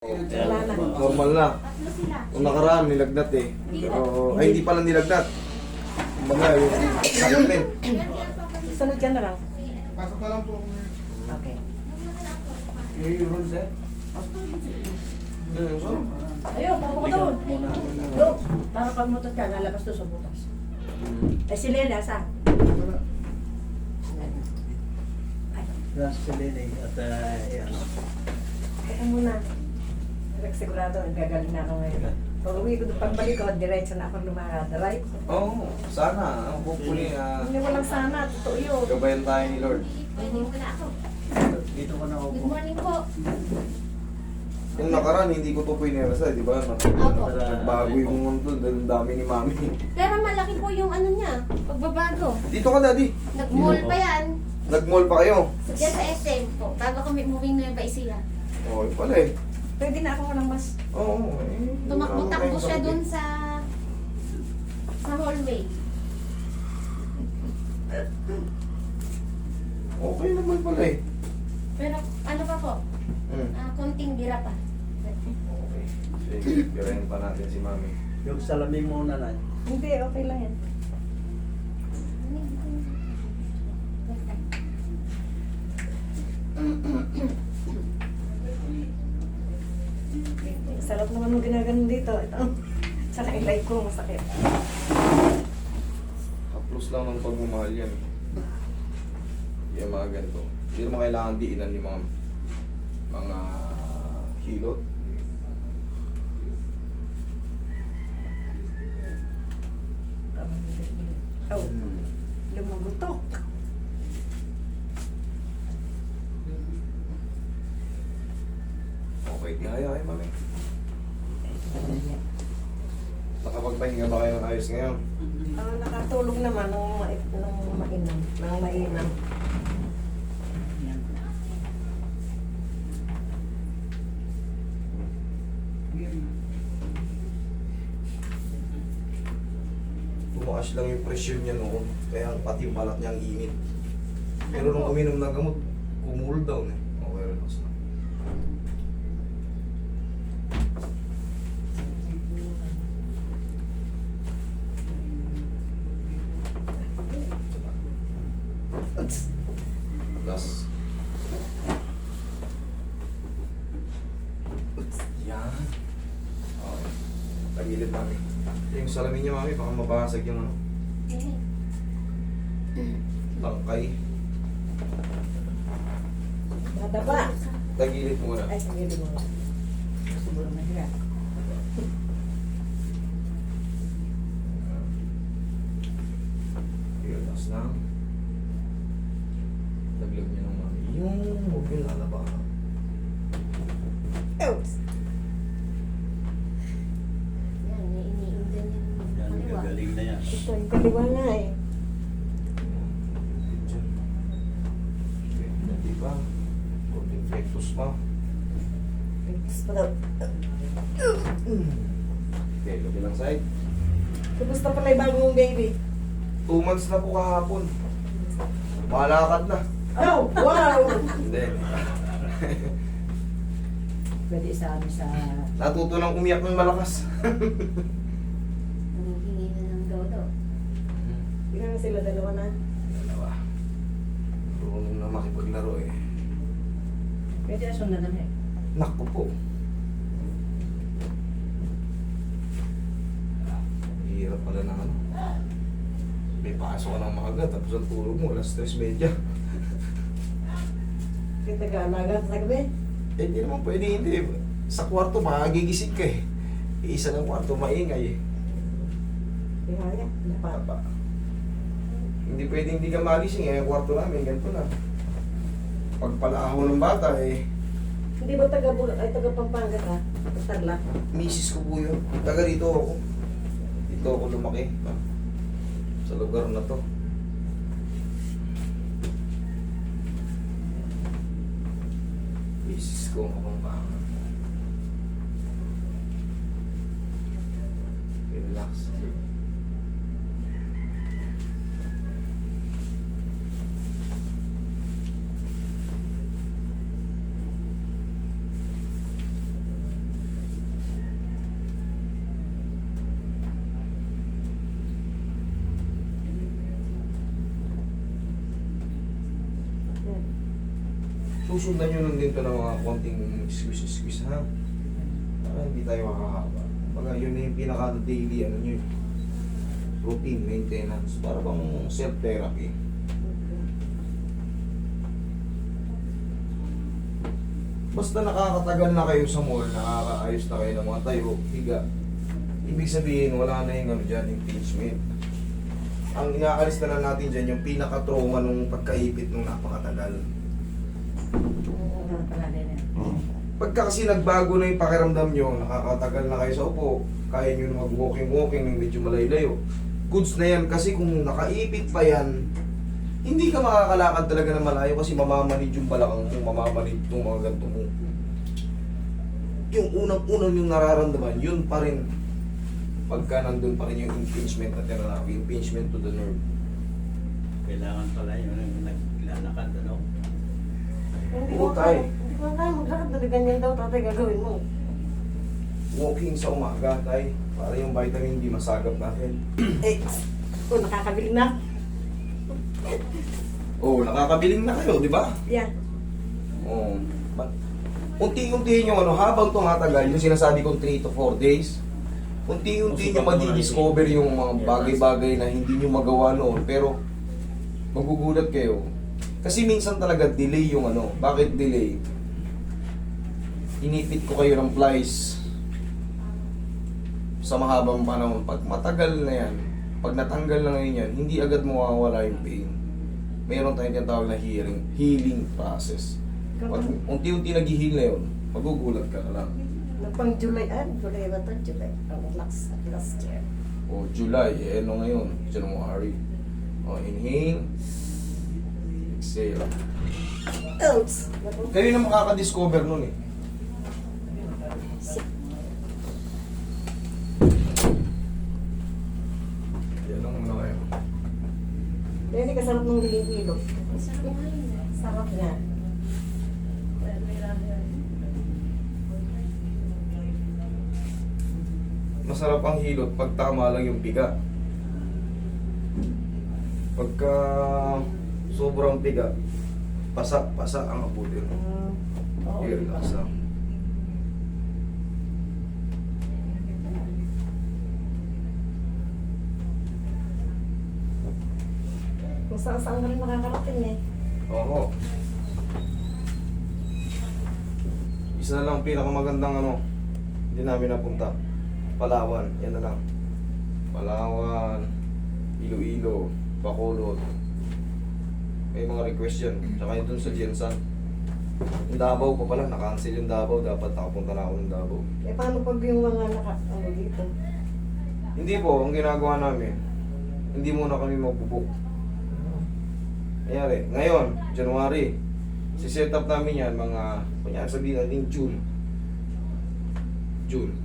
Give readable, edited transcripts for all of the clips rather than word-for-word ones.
Wala na. Normal na. Kung nakaraan, nilagnat eh. Pero, ay hindi pala nilagnat. Kumbaga, yung sakit din. Sunod dyan na lang. Pasok na lang po. Okay. Yun, sir. Ayun, papo ko doon. Look, para pag mutot ka, lalabas doon sa butas. Eh si Lena, saan? Nasa si Lene at ano. Kaya muna. Sigurado, gagaling na ako ngayon. Pag uwi ko, pagbalik ko, diretso na ako lumakad. Right? Oo, sana. Hopefully, Hindi walang sana, totoo yun. gabayan tayo ni Lord. Pwede mo na ako. Dito ko na Good upo. morning po. Yung nakaraan, hindi ko to pinirasa, di ba? Opo. Nagbago yung mundo, dahil ang dami ni Mami. Pero malaki po yung ano niya, pagbabago. Dito ka, Daddy. Nag-mall pa yan. Nag-mall pa kayo. Diyan sa SM po, bago kami moving na ba siya. Oo, yun pala eh. Pwede na ako walang mas. Oo, eh. Tumakbo-takbo siya dun sa hallway. Okay naman pala eh. Pero ano pa po, Hmm. konting bira pa. Okay. Sige, pirahin pa natin si Mami. Yung salamin muna na. Hindi, okay lang yan. Sarap naman ng ginaganon dito. Ito. Tsaka ilay ko, masakit. Haplos lang ng pagmamahal yan. Yung mga ganito. Hindi naman kailangan diinan yung mga hilot. Oh, lumagutok. Okay, kaya kayo, Mami. Nakapagpahinga ba kayo ng ayos ngayon? Nakatulog naman nung mainam. Tumakas lang yung presyon niya noon, kaya pati yung balat niya ang init. Pero nung uminom ng gamot, cool down eh. Okay, relax na. Gas. Yan. Okay. Tagilid, Mami. Yung salamin niya, Mami, baka mabasag yung ano, tangkay. Madaba. Tagilid muna. Ay, sagili mo. Siguro mahirap. Relax lang. Taglag niya ng Mami. Huwag yung lalaba. Oops. Yan, may iniindan yung Yan, kaliwa. gagaling na yan. Ito, yung kaliwa nga eh. Diyan. Okay, hindi pa. Konting flexus pa. Gusto pa daw. Okay, kabilang side. Kumusta pala yung bago mong baby? 2 months na po kahapon. Malakad na. Oh, wow! Hindi. Pwede sa amin sa... Natuto lang umiyak ng malakas. Humihingi na ng dodo. Tingnan na sila dalawa na. Dalawa. Marunong na makipaglaro eh. Pwede na sundan na eh. Naku po. Hirap pala na ano. May pasok ka ng maaga, tapos ang tulog mo, alas 3:30. Yung taga-alaga sa gabi. Eh, di naman pwede hindi. Sa kwarto, magigising ka eh. Isa ng kwarto, maingay eh. Kaya, Papa. Hindi pwede hindi ka magising eh. Ang kwarto namin, ganito na. Pagpalaho ng bata eh. Hindi ba taga Pampanga ka? Tarlac. Misis ko po yun. Taga rito ako. Dito ako lumaki. Sa lugar na to. Misis ko ang Kapampangan. Relax. susundan nyo lang din to ng mga konting squeeze ha. Para hindi tayo makakaba. Baga yun na yung pinaka-daily ano nyo, routine maintenance. Para bang self-therapy. Basta nakakatagal na kayo sa mall, nakakaayos na kayo ng mga tayo, higa. Ibig sabihin, wala na yung ano dyan, impingement. Ang inaalis na lang natin dyan, yung pinaka-trauma nung pagkaipit nung napakatagal. Oo, pala din yan. Pagka kasi nagbago na yung pakiramdam nyo, nakakatagal na kayo sa upo, kaya nyo na mag-walking-walking ng medyo malayo-layo. Goods na yan, kasi kung nakaipit pa yan, hindi ka makakalakad talaga ng malayo kasi mamamanid yung balakang mo, mamamanid itong mga ganito mo. Yung unang-unang yung nararamdaman, yun pa rin. Pagka nandun pa rin yung impingement na tinanawag, impingement to the nerve. Kailangan pala yun ang naglalakad, ano? Hindi Oo, ko tay. kaya, hindi ko kaya maglakad na ganyan daw tatay gagawin mo. Walking sa umaga, tay, para yung vitamin D masagap natin. Eh, nakakabiling na. Oh, nakakabiling na kayo, di ba? Yan. Oh. Unti-unti yung ano, habang tumatagal, yung sinasabi kong 3 to 4 days, unti-unti nyo madidiscover yung mga bagay-bagay na hindi nyo magawa noon, pero magugulat kayo. Kasi minsan talaga delay yung ano. Bakit delay? Inipit ko kayo ng flies sa mahabang panahon. Pag matagal na yan, pag natanggal na ngayon yan, hindi agad mawawala yung pain. Mayroon tayong tinatawag na healing process. Pag unti-unti nag-heal na yun, magugulat ka na lang. Pang July, July ba ito? July. Last year. O July, eh ano ngayon? January. O inhale. Exhale. Oops! Kayo na makaka-discover nun eh. Yan lang muna kayo. Hindi kasarap ng hilo. Sarap nga yun. Sarap niya. Masarap ang hilot pag tama lang yung piga. Pagka sobrang piga, pasa ang abutin. Oo. I-relax lang. Kung saan-saan ka rin makakarating eh. Oo. Isa na lang ang pinakamagandang ano, hindi namin napunta. Palawan, yan na lang. Palawan, Iloilo, Bacolod. May mga request yan. Tsaka yun dun sa Jensan. Yung Davao pa pala, nakancel yung Davao. Dapat nakapunta na ako ng Davao. Eh paano pag yung mga dito? Hindi po, ang ginagawa namin, hindi muna kami magbubuk. Nangyari, ngayon, January, si-set up namin yan, mga, kunyari sabihin natin June.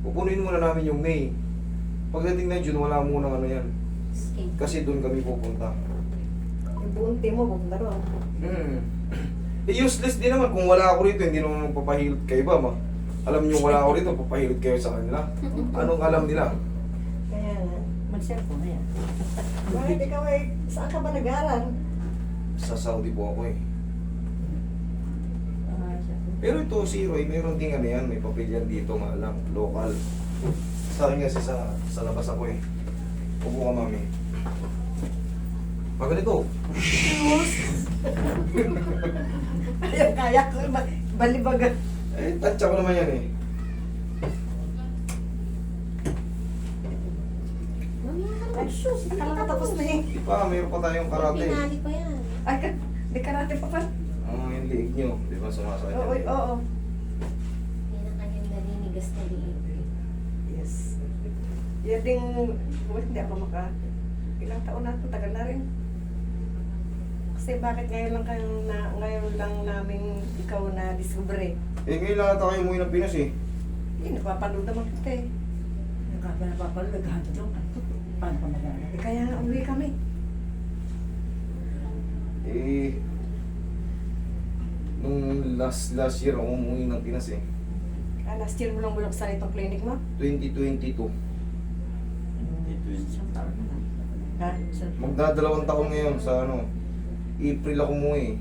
Pupunuin muna namin yung May. Pagdating na June, wala muna ano yan. Escape. Kasi doon kami pupunta. Yung buong team mo, pupunta ron. Eh, useless din naman kung wala ako rito, hindi naman magpapahilot kayo ba, ma? Alam nyo wala ako rito, papahilot kayo sa kanila. Anong alam nila? Kaya nga. Mag-cellphone na yan. Bakit ikaw eh, saan ka ba nag-aaral? Sa Saudi po ako eh. Pero ito, si Roy, mayroon din ano yan, may papel yan dito, maalam, local. Sa akin kasi sa labas ako eh. Upo ka, mami. Pag ganito. Ayaw, kaya ko, balibagan. Eh, tansya ko naman yan eh. Mamaya ka Ay, mag-shoes. akala ka tapos na eh. Di pa, mayroon pa tayong karate. Pinali pa yan. Ay, di karate pa pa. Yung liig nyo, di ba sumasakit Oo, yan? oo. Yan ang kanyang naninigas na liig. Yes. Yan ding, hindi ako ilang taon na ito, tagal na rin. Kasi bakit ngayon lang namin ikaw na discovery? Eh, ngayon lang ata kayo umuwi ng Pinas eh. Hindi, napapanood naman kita eh. Napapalood, naghahanap doon. Paano pa nag-aaral? Eh, kaya nga uwi kami. Eh, nung last year ako umuwi ng Pinas eh. Last year mo lang bulaksan itong clinic mo? 2022. Isang taon na lang. Kahit sa... Magdadalawang taon ngayon sa ano, April ako umuwi.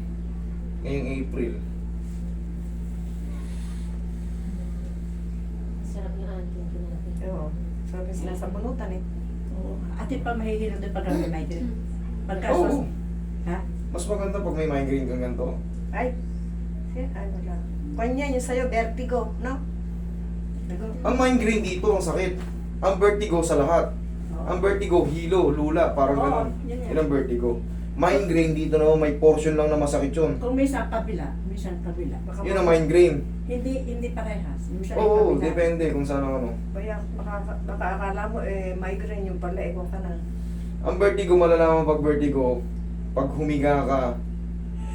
Ngayong April. sila sa bunutan eh. Oo. Ate pa mahihirap din pag may migraine. Pagka Oo. ha? Mas maganda pag may migraine kang ganito. Ay, ano lang. Kanya yung sa'yo, vertigo, no? Ang migraine dito, ang sakit. Ang vertigo sa lahat. Ang vertigo, hilo, lula, parang Oo, ganon. yun yan. Yun ang vertigo. Migraine dito naman, may portion lang na masakit yun. Kung minsan kabila. Baka Yun ang migraine. Hindi parehas. Minsan Oo, kabila. depende kung saan ang ano. Kaya baka akala mo migraine yung pala, kung ka na. Ang vertigo, malalaman pag vertigo, pag humiga ka,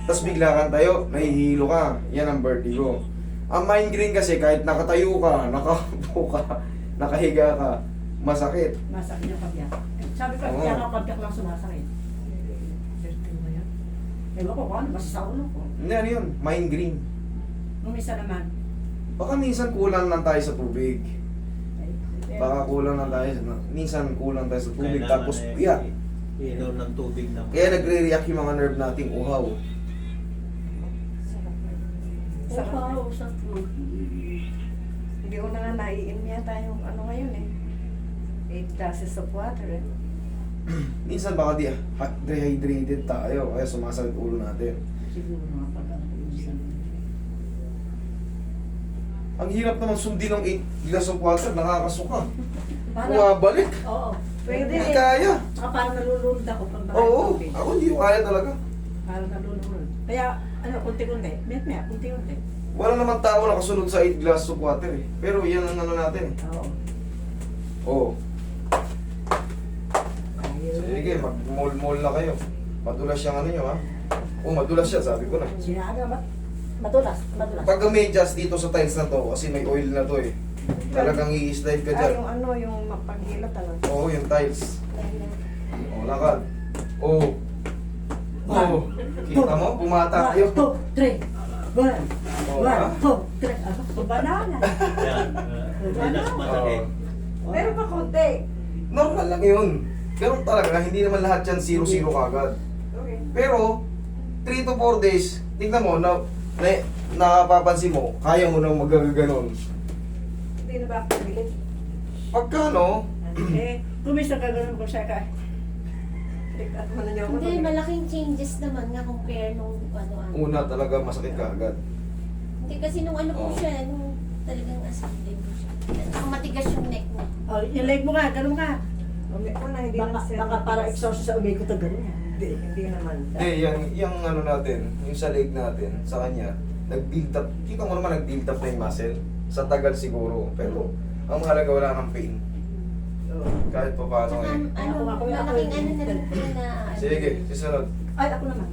tapos bigla kang tayo, nahihilo ka, yan ang vertigo. Ang migraine kasi, kahit nakatayo ka, nakaupo ka, nakahiga ka, masakit. Masakit yung pagyak. Sabi ko, Oo. kaya nga pagyak lang sumasakit. Vertigo ba yan? Ewan ko kung ano, basta sa ulo ko. Hindi, ano yun? Migraine. Nung isa naman, Baka minsan kulang lang tayo sa tubig. eh, Baka kulang lang tayo, minsan kulang tayo sa tubig, Kailangan tapos eh, puyat. iinom ng tubig na. Kaya nagre-react yung mga nerve nating uhaw. Sarap. upaw sa food. Hindi ko na nga naiin yata yung ano ngayon eh. 8 glasses of water eh. Minsan baka dehydrated tayo, kaya sumasakit ulo natin. Siguro mga pag-ano. Ang hirap naman sundin ng 8 glass of water, nakakasuka. Parang, Bumabalik. oo. Pwede Hindi eh. kaya. Saka parang nalulunod ako pag maraming Oo, tubig. ako hindi ko kaya talaga. Parang nalulunod. Kaya, ano, kunti-kunti. Maya, kunti-kunti. Wala naman tao nakasunod sa 8 glass of water eh. Pero yan ang ano natin. Oo. Oo. Ayun. Sige, mag-mall-mall na kayo. Madulas yung ano nyo ha. Oo, madulas siya, sabi ko na. Sinabi ba? Madulas. Pag medyas dito sa tiles na to, kasi may oil na to eh. Talagang i-slide ka Ah, dyan. yung ano, yung mapaghilot talaga. Oo, yung tiles. Oo, lakad. Oo. Oo. Kita mo? Pumata kayo. 1, 2, 3. 1, Oo, 1, ha? 2, 3. Ako, banana. Yan. Hindi na masakit. Pero pa konti. Normal lang yun. Pero talaga, hindi naman lahat yan 0-0 kagad. Okay. Pero, 3 to 4 days, tingnan mo, nakapapansin mo, kaya mo nang magagaganon. Hindi na ba ako bilit? Pagka no, Eh, kumisa ka ganun ko siya ka. At mo na niyo ako. Hindi, malaking changes naman nga compare nung ano. una talaga masakit ka agad. Hindi kasi nung ano po Oo. siya, nung talagang aside po siya. Ang matigas yung neck niya. Oh, yung leg mo nga, ganun ka. Una, hindi na Baka para exhaust sa umay ko to ganun yan. Hindi naman. Hindi, yung ano natin, yung sa leg natin, sa kanya, nag-build up, kita mo naman nag-build up na yung muscle. Sa tagal siguro, pero ang mahalaga wala ng pain. Kahit pa paano Tsaka, eh. ano, Ako, malaking ano na rin po na. Sige, susunod. Ay, ako naman.